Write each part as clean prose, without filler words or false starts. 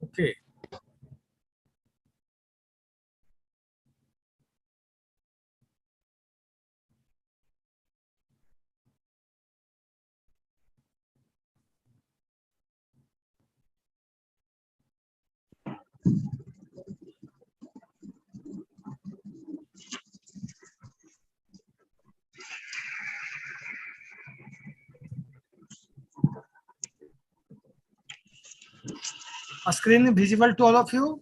Okay screen visible to all of you?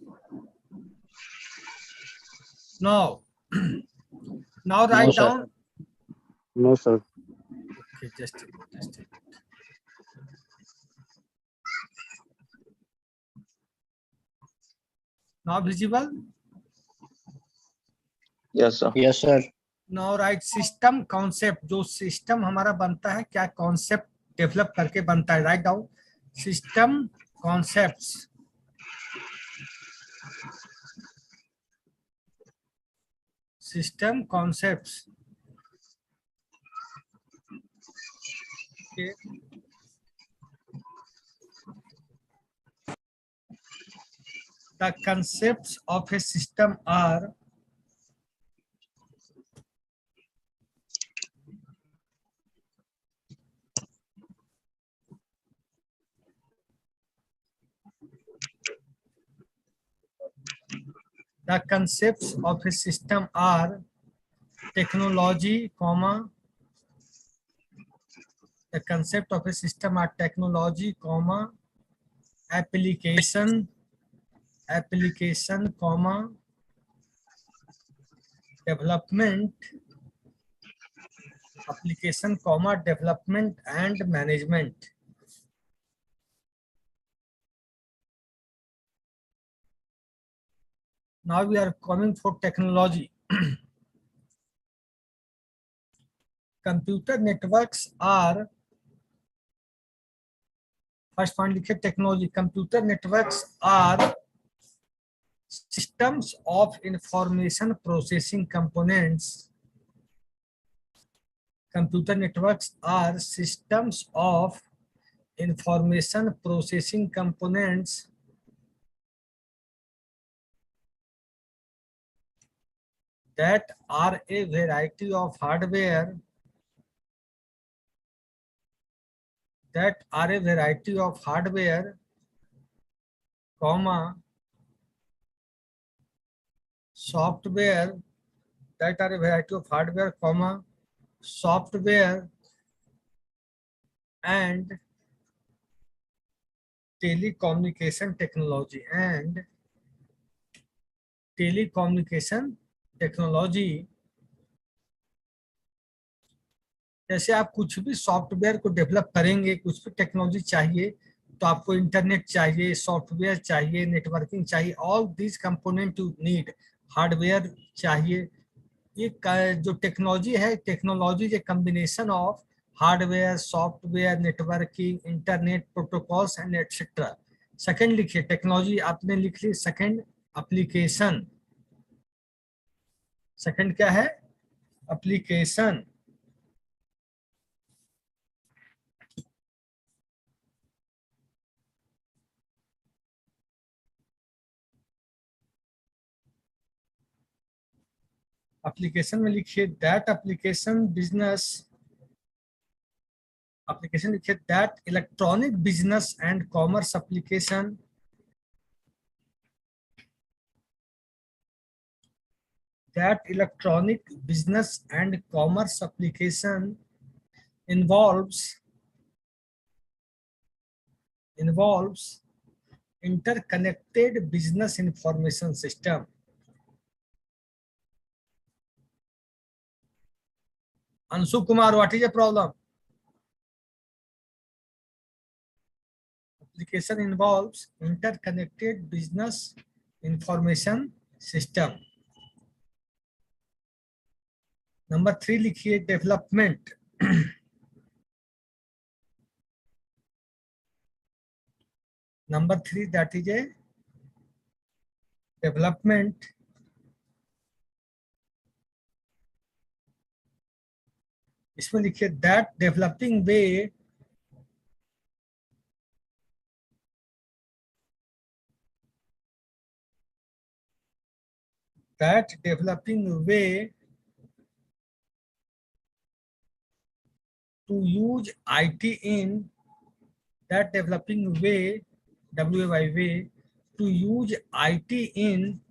No. Now write No, sir. down. No, sir. Okay, just a minute, just a minute. Now visible? Yes, sir. Yes, sir. Now right system concept, जो system हमारा बनता है क्या concept develop करके बनता है, write down system concepts. System concepts the concepts of a system are technology, comma, the concept of a system are technology, comma, application, comma, development, application, comma, development and management. Now we are coming for technology. Computer networks are, first point लिखे technology. Computer networks are systems of information processing components. Computer networks are systems of information processing components that are a variety of hardware comma, software, that are a variety of hardware, comma, software and telecommunication technology जैसे आप कुछ भी software को develop करेंगे, कुछ भी technology चाहिए तो आपको इंटरनेट चाहिए, सॉफ्टवेयर चाहिए, नेटवर्किंग चाहिए, all this component you need, hardware चाहिए। ये जो टेक्नोलॉजी है, technology is a combination of hardware, software, networking, internet protocols and etcetera. Second लिखिए टेक्नोलॉजी, आपने लिख ली। सेकंड एप्लीकेशन, सेकंड क्या है? एप्लीकेशन। एप्लीकेशन में लिखिए दैट एप्लीकेशन बिजनेस, एप्लीकेशन लिखिए that electronic business and commerce application, that electronic business and commerce application involves interconnected business information system. Anshu Kumar, what is the problem? Application involves interconnected business information system. Number 3 लिखिए development. Number 3 that is a development. इसमें लिखिए that developing way that developing way to use IT in that developing way, WAY way, to use IT in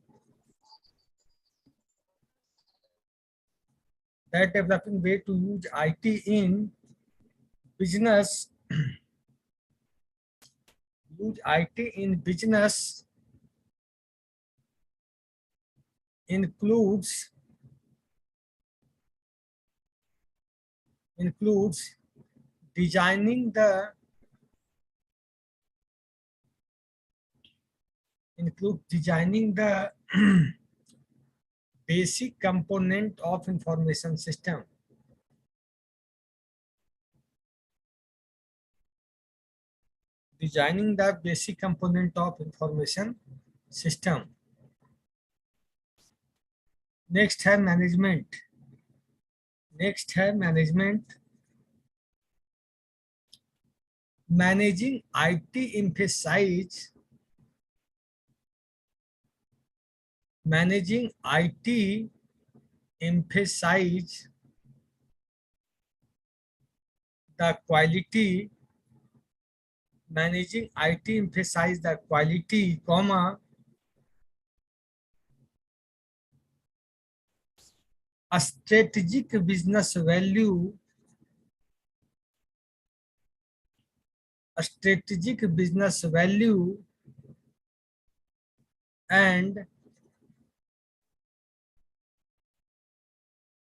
that developing way to use IT in business, use IT in business includes designing the basic component of information system. Designing the basic component of information system. Next है management. Next है management. Managing IT emphasize the quality. Managing IT emphasize the quality, comma, a strategic business value, and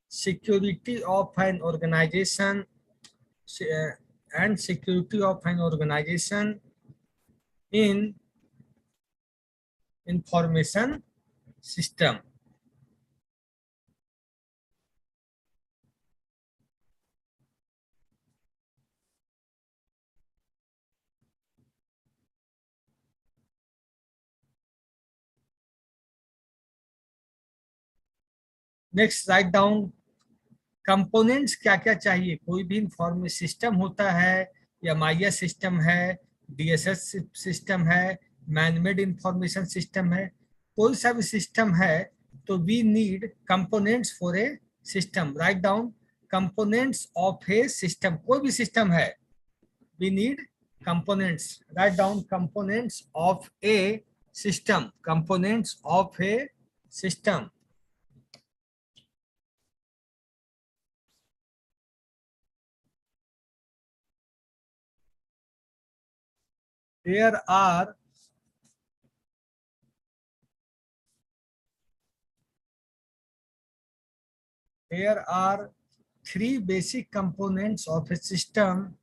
security of an organization in information system. Next right down components क्या क्या चाहिए. कोई भी information system होता है या माइया सिस्टम है, डीएसएस सिस्टम है, मैनमेड इंफॉर्मेशन सिस्टम है, कोई सा भी सिस्टम है तो we need components for a system. Write down components of a system. कोई भी सिस्टम है, we need components. Write down components of a system. Components of a system. There are three basic components of a system.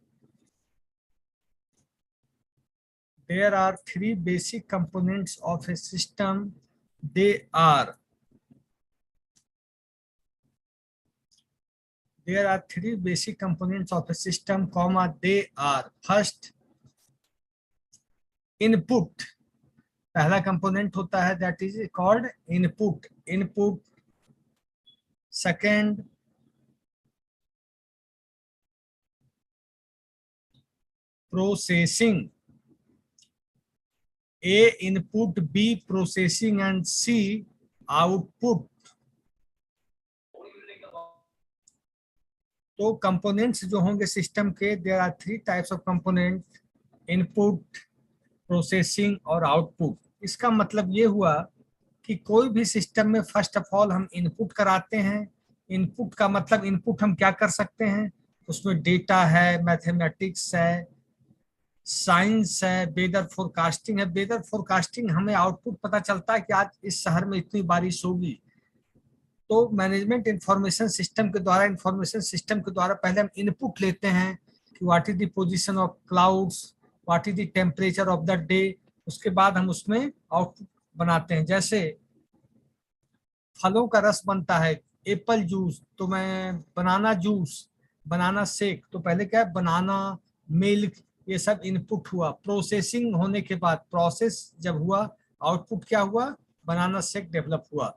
There are three basic components of a system. There are three basic components of a system, comma, they are. First, input. पहला component होता है that is called input. Second, processing. A input, B processing, and C output. तो components जो होंगे system के, there are three types of component, input, processing और output. इसका मतलब ये हुआ कि कोई भी सिस्टम में फर्स्ट ऑफ ऑल हम इनपुट कराते हैं. इनपुट का मतलब इनपुट हम क्या कर सकते हैं, उसमें डेटा है, मैथमेटिक्स है, साइंस है, वेदर फोरकास्टिंग है. वेदर फोरकास्टिंग हमें आउटपुट पता चलता है कि आज इस शहर में इतनी बारिश होगी. तो मैनेजमेंट इंफॉर्मेशन सिस्टम के द्वारा पहले हम इनपुट लेते हैं कि what is the position of clouds, what is the temperature of the day. उसके बाद हम उसमें आउटपुट बनाते हैं. जैसे फलों का रस बनता है, एप्पल जूस, तो मैं बनाना जूस, बनाना शेक, तो पहले क्या है, बनाना, मिल्क, ये सब इनपुट हुआ. प्रोसेसिंग होने के बाद, प्रोसेस जब हुआ, आउटपुट क्या हुआ, बनाना शेक डेवलप हुआ.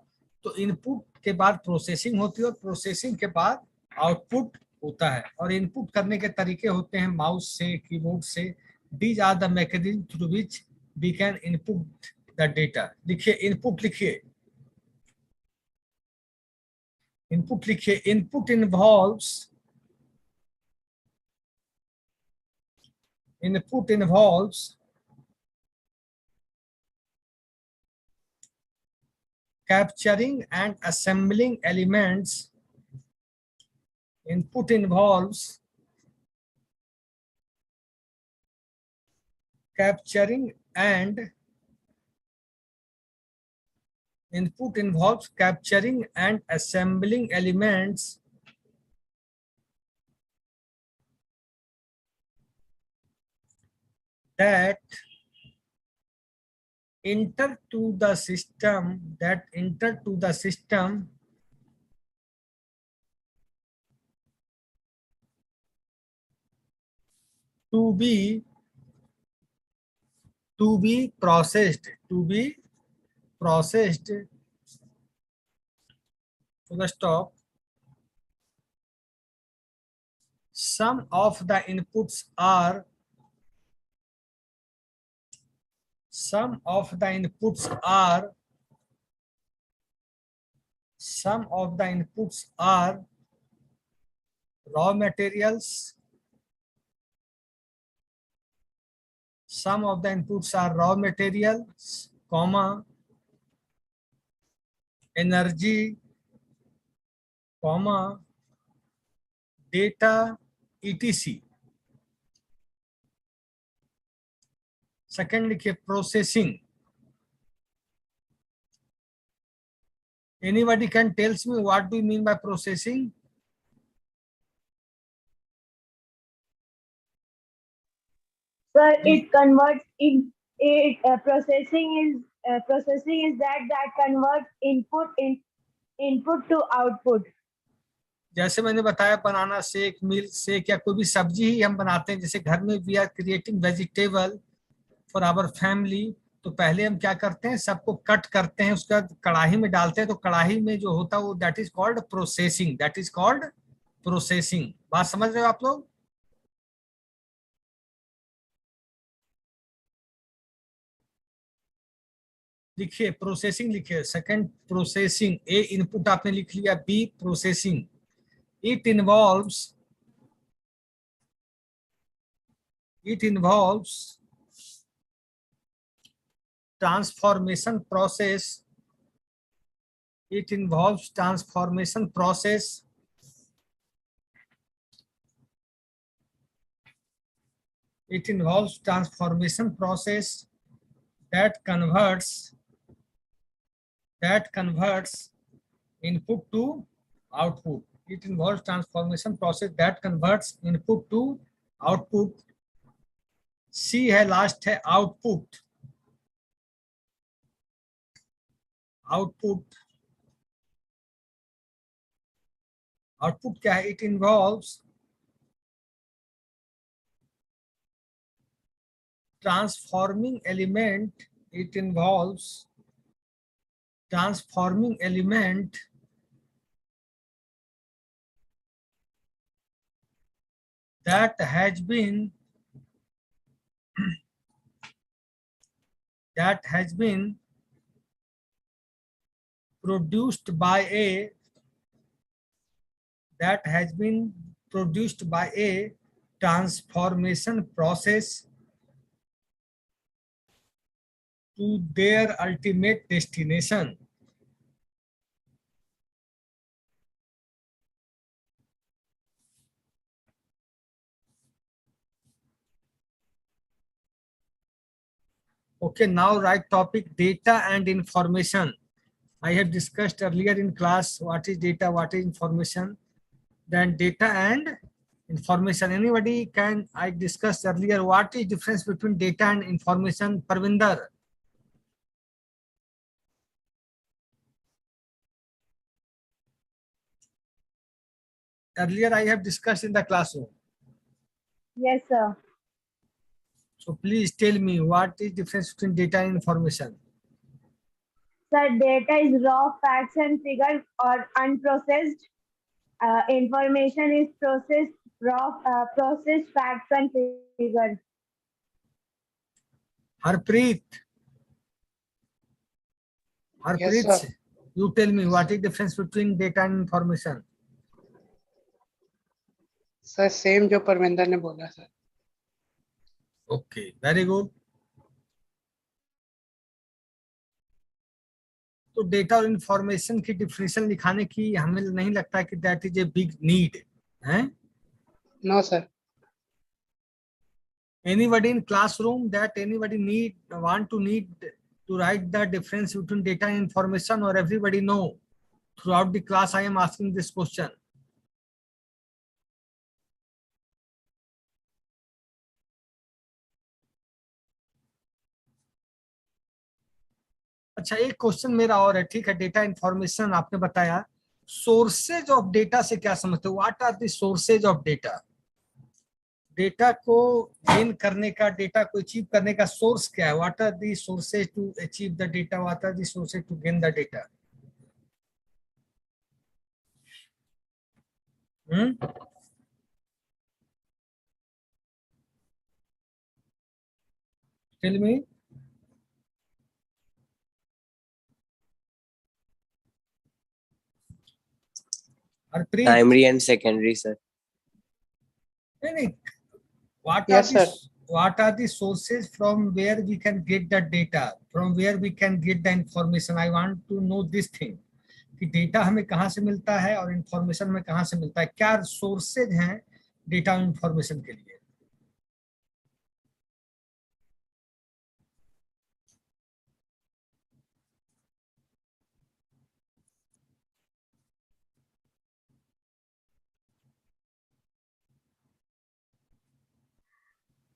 तो इनपुट के बाद प्रोसेसिंग होती है और प्रोसेसिंग के बाद आउटपुट होता है. और इनपुट करने के तरीके होते हैं माउस से, कीबोर्ड से. These are the mechanism through which we can input the data. लिखिए, इनपुट लिखिए, इनपुट लिखिए, input involves capturing and assembling elements. Input involves capturing and assembling elements that enter to the system to be processed full stop. Some of the inputs are raw materials. Some of the inputs are raw materials, comma, energy, comma, data, etc. Second लिखिए processing. Anybody can tells me what do you mean by processing? Sir, it converts processing is that converts input to output. जैसे मैंने बताया, banana shake, milk shake या कोई भी सब्जी ही हम बनाते हैं, जैसे घर में we are creating vegetable for our family, तो पहले हम क्या करते हैं, सबको कट करते हैं, उसका कढ़ाई में डालते हैं, तो कढ़ाई में जो होता है वो दैट इज कॉल्ड प्रोसेसिंग. बात समझ रहे हो आप लोग? लिखिए प्रोसेसिंग, लिखिए सेकंड प्रोसेसिंग. ए इनपुट आपने लिख लिया, B processing. It involves transformation process. It involves transformation process that converts input to output. It involves transformation process that converts input to output. C है, लास्ट है output. Output क्या है? It involves transforming element that has been produced by a transformation process to their ultimate destination. Okay, now write topic data and information. I have discussed earlier in class what is data, what is information. Then data and information. Anybody can, I discussed earlier what is difference between data and information? Parvinder. Earlier I have discussed in the classroom. Yes, sir. So please tell me what is difference between data and information? Sir, data is raw facts and figures or unprocessed. Information is processed facts and figures. Harpreet. Yes, sir. You tell me what is difference between data and information? Sir same जो परविंदर ने बोला sir. Okay, very good. तो data और information की definition लिखाने की हमें नहीं लगता कि that is a big need है. No sir. Anybody in classroom that anybody need to write the difference between data and information, or everybody know? Throughout the class I am asking this question. अच्छा, एक question मेरा और है. ठीक है, data information आपने बताया. सोर्सेज ऑफ डेटा से क्या समझते हो? What are the sources of data? Data को गेन करने का, डेटा को अचीव करने का सोर्स क्या है? What are the sources to achieve the data? What are the sources to gain the data? Tell me. Primary and secondary, sir. What Yes, are sir. what are the sources from where we can get the data, from where we can get the information? I want to know this thing कि data हमें कहाँ से मिलता है और information में कहाँ से मिलता है. क्या सोर्सेज हैं डेटा और इंफॉर्मेशन के लिए?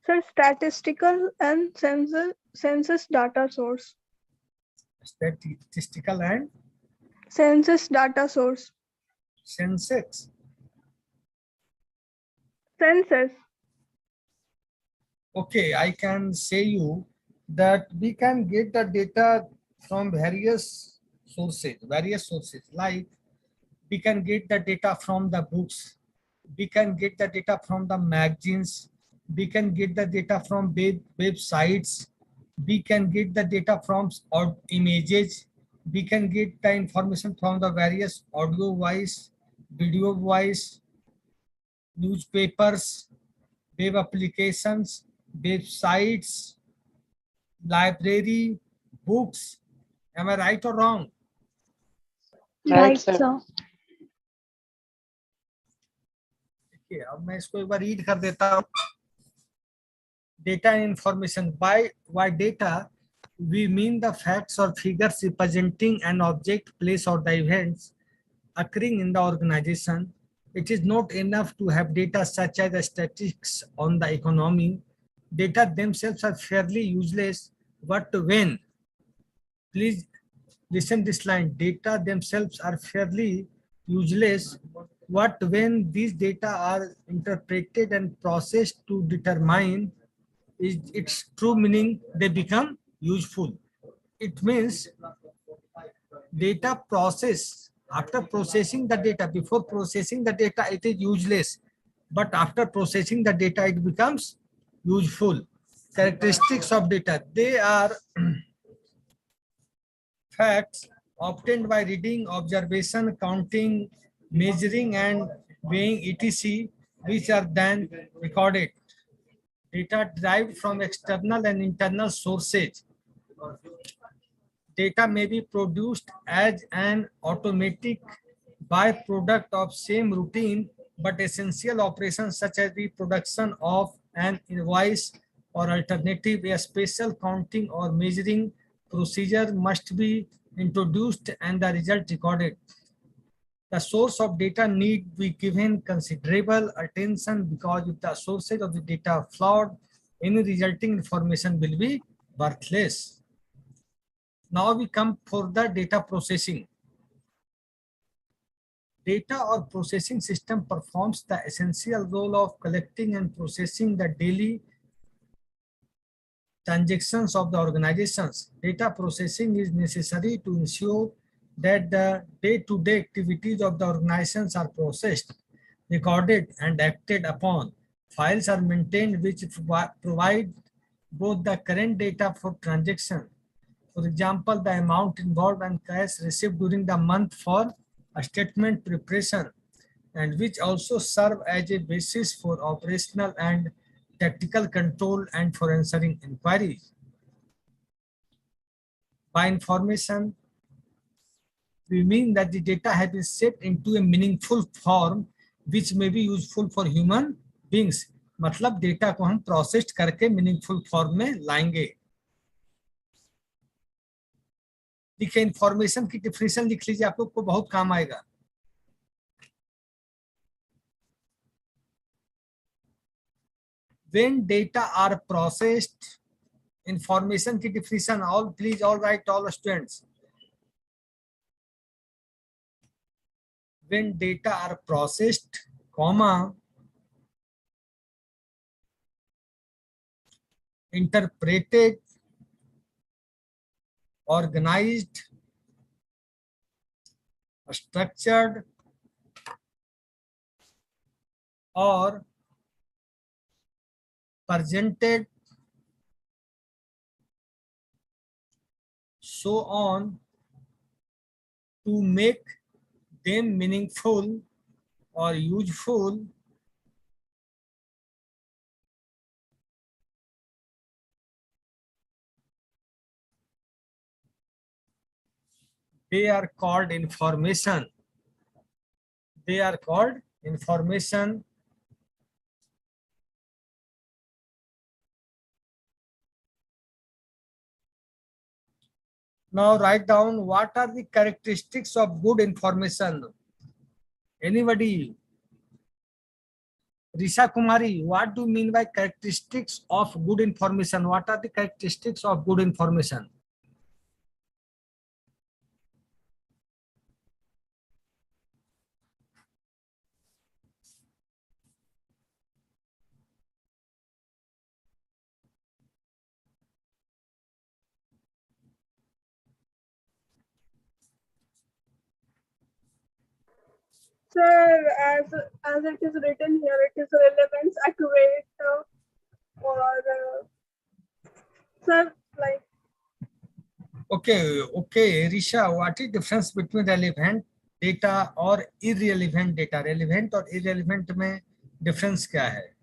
Sir, statistical and census data source. Statistical and Census data source. census. Census. Okay, I can say you that we can get the data from various sources. Like we can get the data from the books, we can get the data from the magazines, we can get the data from websites, we can get the data from images, we can get the information from the various audio voice, video voice, newspapers, web applications, websites, library, books. Am I right or wrong? Right, sir. देखिए, अब मैं इसको एक बार read कर देता हूँ. Data and information. By data, we mean the facts or figures representing an object, place, or the events occurring in the organization. It is not enough to have data such as the statistics on the economy. Data themselves are fairly useless. But when, please listen this line, data themselves are fairly useless. What when these data are interpreted and processed to determine its true meaning, they become useful. It means data process, after processing the data, before processing the data it is useless, but after processing the data it becomes useful. Characteristics of data, they are facts obtained by reading, observation, counting, measuring and weighing etc, which are then recorded. Data derived from external and internal sources. Data may be produced as an automatic byproduct of same routine, but essential operations such as the production of an invoice or alternative, a special counting or measuring procedure must be introduced and the result recorded. The source of data need be given considerable attention, because if the sources of the data are flawed, any resulting information will be worthless. Now we come for the data processing. Data or processing system performs the essential role of collecting and processing the daily transactions of the organizations. Data processing is necessary to ensure that the day-to-day activities of the organizations are processed, recorded, and acted upon. Files are maintained which provide both the current data for transaction For example, the amount involved and cash received during the month for a statement preparation, and which also serve as a basis for operational and tactical control and for answering inquiries. By information, we mean that the data have been set into a meaningful form which may be useful for human beings. मतलब data को हम process करके meaningful form में लाएंगे. देखिए information की definition लिख लीजिए, आप लोग को बहुत काम आएगा. When data are processed, information की definition all please all write all students. When data are processed, comma, interpreted, organized, structured, or presented, so on, to make them meaningful or useful, they are called information. They are called information. Now write down what are the characteristics of good information. Anybody? Risha Kumari, what do you mean by characteristics of good information? What are the characteristics of good information? Sir, as it is written here, it is relevance, accurate, or sir, like Okay, Risha, what is difference between relevant data और irrelevant data? Relevant और irrelevant में difference क्या है?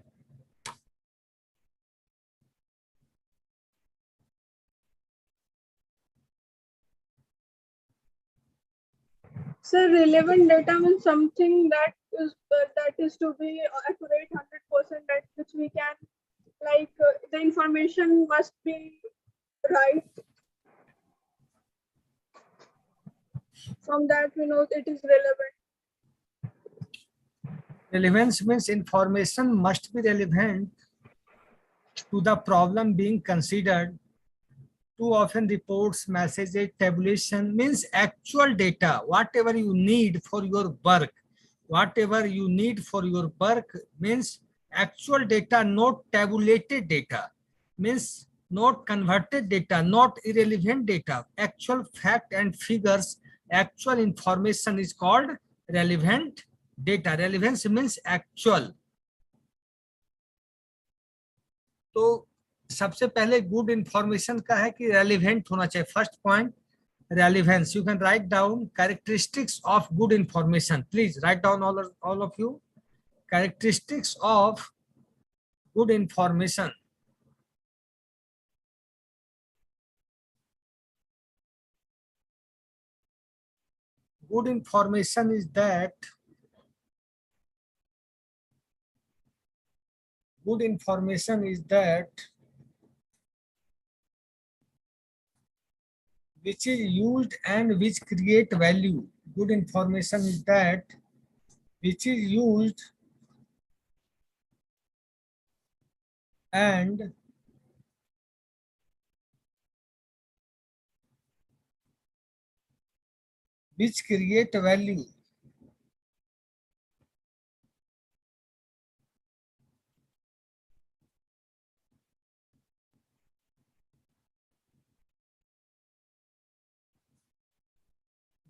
sir, relevant data means something that is to be accurate 100%, that which we can the information must be right. From that we know it is relevant. Relevance means information must be relevant to the problem being considered. Too often reports, messages, tabulation means actual data, whatever you need for your work. Whatever you need for your work means actual data, not tabulated data. Means not converted data, not irrelevant data. Actual fact and figures, actual information is called relevant data. Relevance means actual. तो सबसे पहले good information का है कि relevant होना चाहिए. First point relevance. You can write down characteristics of good information. Please write down all of you characteristics of good information. Good information is that which is used and which create value. Good information is that which is used and which create value.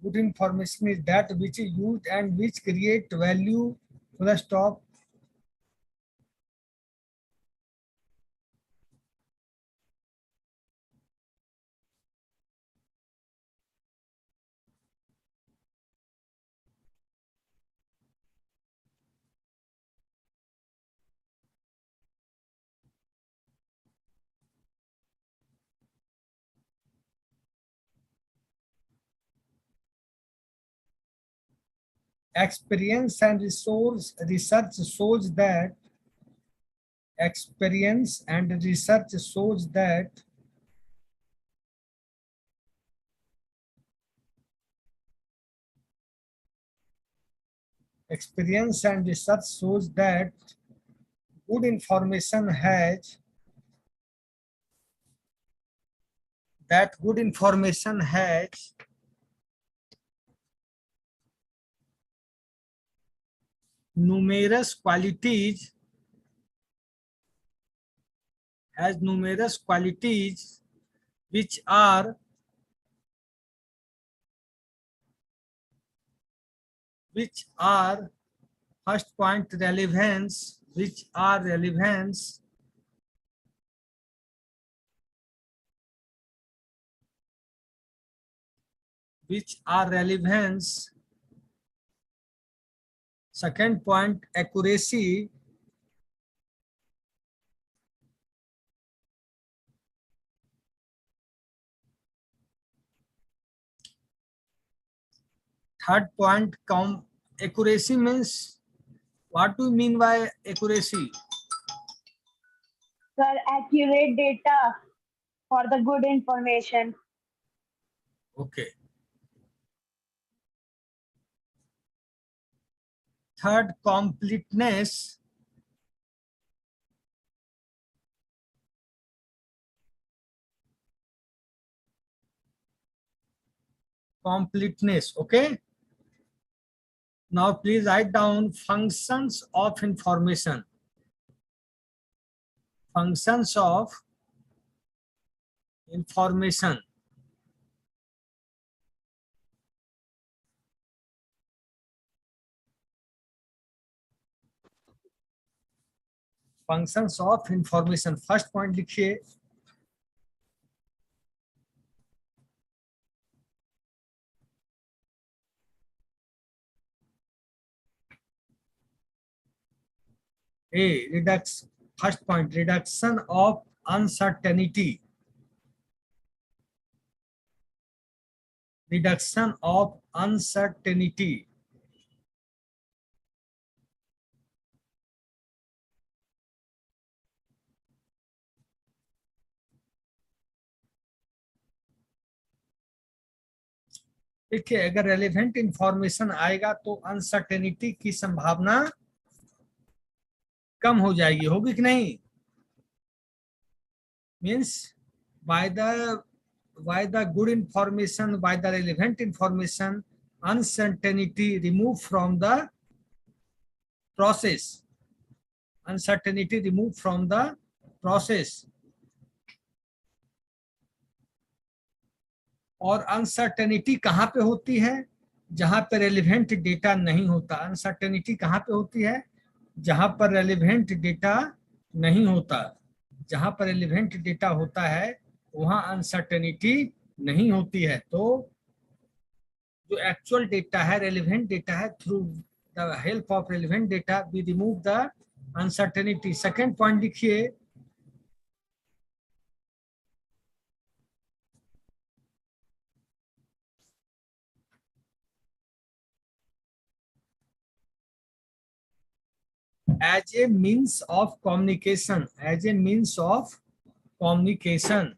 Good information is that which is used and which create value. Full stop. experience and research shows that experience and research shows that experience and research shows that good information has numerous qualities which are first point relevance, which are relevance. Second point, accuracy. Third point, accuracy means, what do you mean by accuracy? Sir, accurate data for the good information. Okay. Third, completeness. Okay. Now please write down functions of information. Functions of information. Functions of information. First point लिखिए. First point, reduction of uncertainty. Reduction of uncertainty. देखिए, अगर relevant information आएगा तो uncertainty की संभावना कम हो जाएगी, होगी कि नहीं? Means by the good information, by the relevant information, uncertainty removed from the process. Uncertainty removed from the process. और अनसर्टेनिटी कहाँ पे होती है? जहां पर रेलिवेंट डेटा नहीं होता. अनसर्टेनिटी कहाँ पे होती है? जहां पर रेलिवेंट डेटा नहीं होता. जहां पर रेलिवेंट डेटा होता है वहां अनसर्टेनिटी नहीं होती है. तो जो एक्चुअल डेटा है, रेलिवेंट डेटा है, through the help of relevant data we remove the uncertainty. Second point लिखिए. as a means of communication. As a means of communication.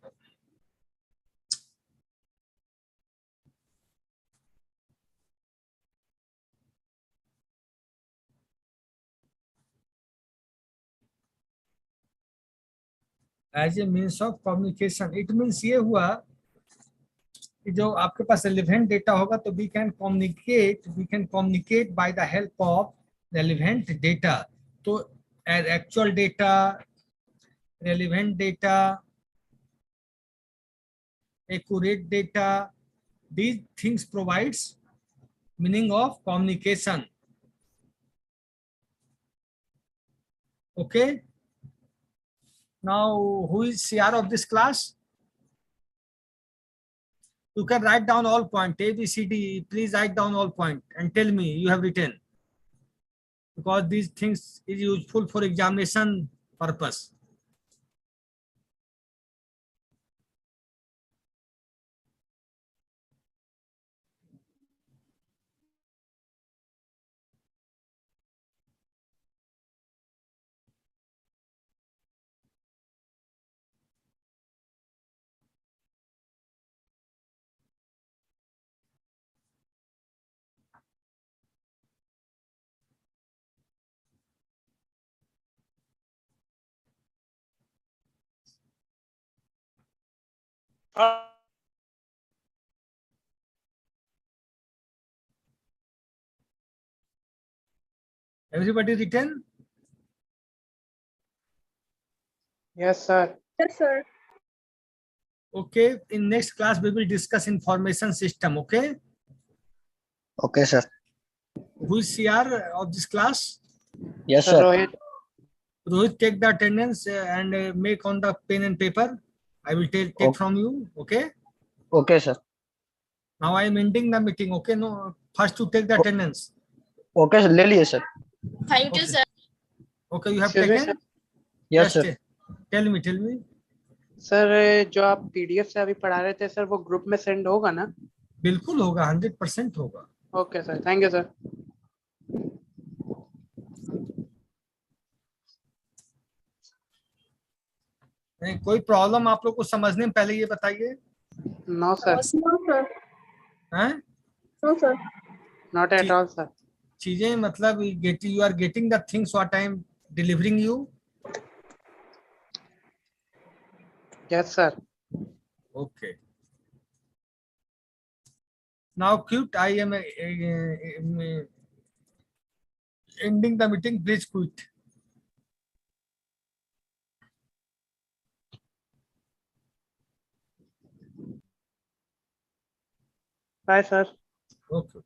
As a means of communication. It means ये हुआ कि जो आपके पास relevant data होगा तो we can communicate by the help of relevant data. तो actual data, relevant data, accurate data, these things provides meaning of communication. Okay. Now, who is CR of this class? You can write down all point, A, B, C, D. Please write down all point and tell me you have written, because these things is useful for examination purpose. Everybody written? Yes, sir. Yes, sir. Okay. In next class, we will discuss information system. Okay. Okay, sir. Who is CR of this class? Yes, Sir sir. Rohit. Rohit, take the attendance and make on the pen and paper. I will take Okay. from you. Okay. Okay, sir. Now I am ending the meeting. Okay. No, first to take the attendance. Okay, sir. ले लिए, sir. Thank you, Okay. sir. Okay. You have Excuse me, taken? sir. Yes, sir. Tell me. Tell me. Sir जो आप PDF से अभी पढ़ा रहे थे sir वो ग्रुप में सेंड होगा ना? बिल्कुल होगा. 100% होगा. Okay sir, thank you sir. नहीं, कोई प्रॉब्लम आप लोग को समझने में पहले ये बताइए. No sir. No, sir. हैं? No, sir. Not at all sir. चीजें मतलब you are getting the things what I am delivering you. Yes sir. Okay. Now, quit. I am ending the meeting. Please quit. Bye sir. Okay.